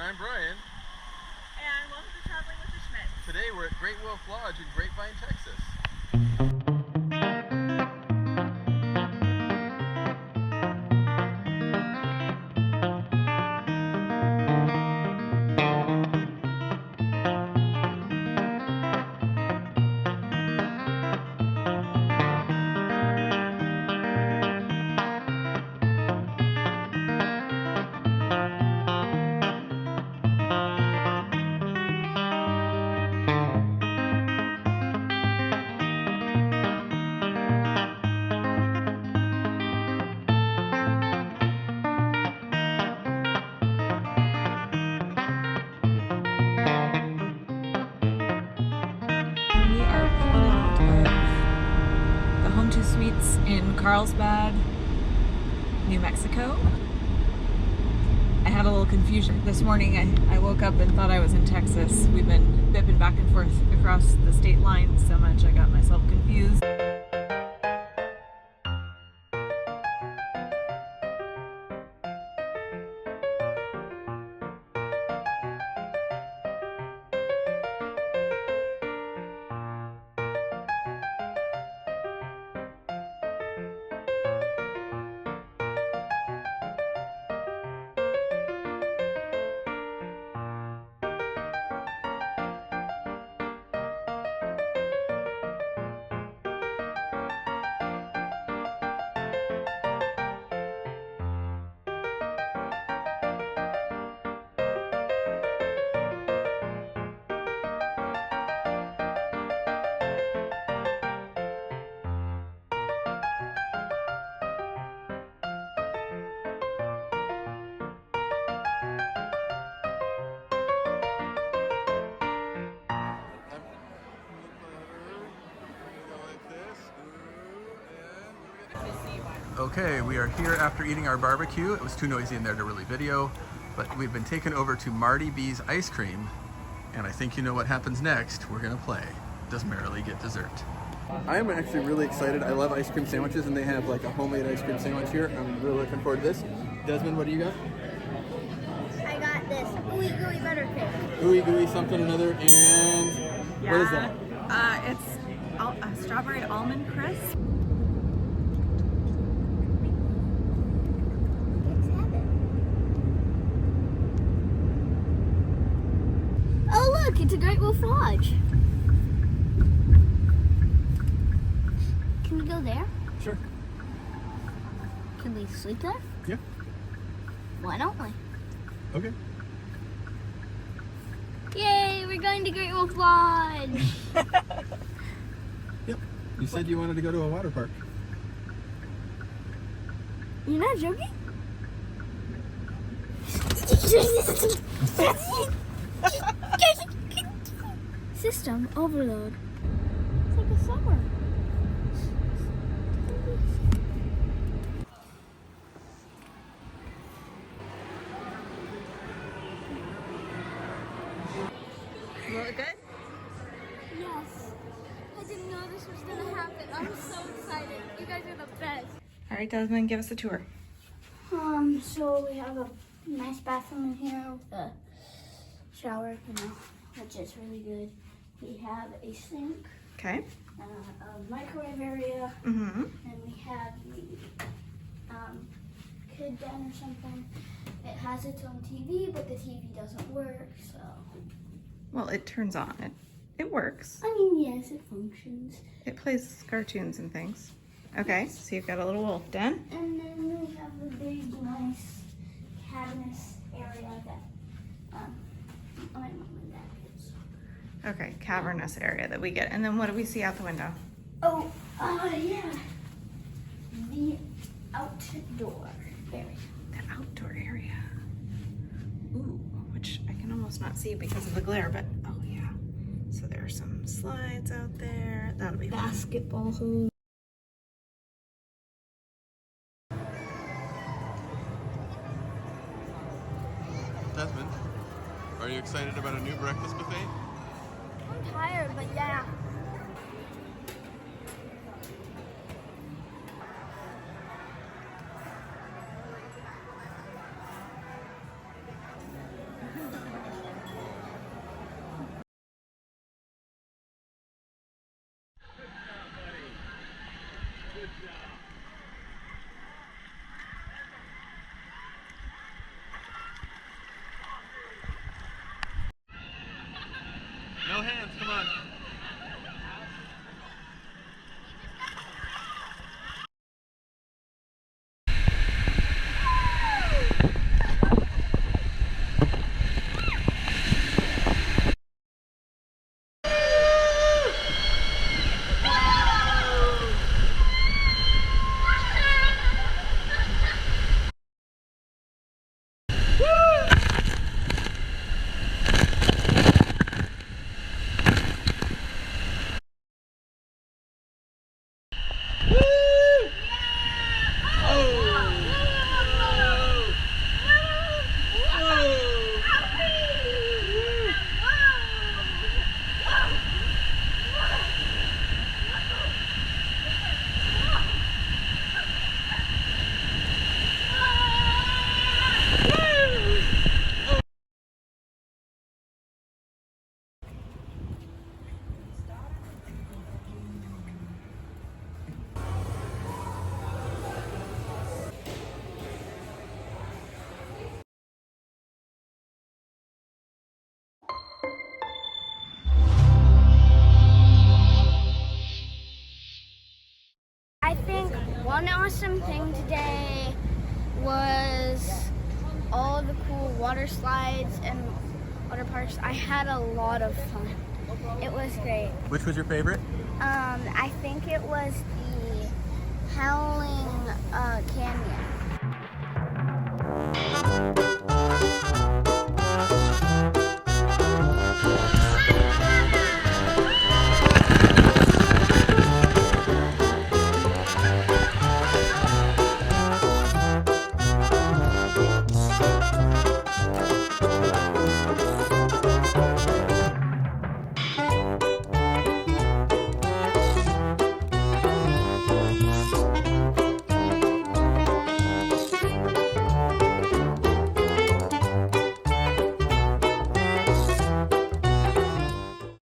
I'm Brian. And welcome to Traveling with the Schmitz. Today we're at Great Wolf Lodge in Grapevine, Texas. We are pulling out of the Home 2 Suites in Carlsbad, New Mexico. I had a little confusion. This morning I woke up and thought I was in Texas. We've been bipping back and forth across the state line so much I got myself confused. Okay, we are here after eating our barbecue. It was too noisy in there to really video, but we've been taken over to Marty B's Ice Cream, and I think you know what happens next. We're gonna play Does Marilee Get Dessert? I am actually really excited. I love ice cream sandwiches, and they have like a homemade ice cream sandwich here. I'm really looking forward to this. Desmond, what do you got? I got this ooey gooey buttercake. Ooey gooey something or another, and what is that? It's strawberry almond crisp. Oh look, it's a Great Wolf Lodge. Can we go there? Sure. Can we sleep there? Yeah. Why don't we? Okay. Yay, we're going to Great Wolf Lodge. Yep. You said you wanted to go to a water park. You're not joking? System overload. It's like a summer. Will it good? Yes. I didn't know this was gonna happen. I'm so excited. You guys are the best. All right, Desmond, give us a tour. So we have a nice bathroom in here with a shower, which is really good. We have a sink, Okay. a microwave area, Mm-hmm. and we have the kid den or something. It has its own TV, but the TV doesn't work, so. Well, it turns on. It works. I mean, yes, it functions. It plays cartoons and things. Okay, so you've got a little wolf den. And then we have a big, nice cabinet area that my mom and dad gets. Okay, cavernous area that we get. And then what do we see out the window? Oh, yeah. The outdoor area. The outdoor area. Ooh, which I can almost not see because of the glare, but oh yeah. So there are some slides out there. That'll be fun. Basketball hoop. Desmond, are you excited about a new breakfast buffet? I'm tired, but yeah. fun thing today was all the cool water slides and water parks. I had a lot of fun. It was great. Which was your favorite? I think it was the Howling Canyon.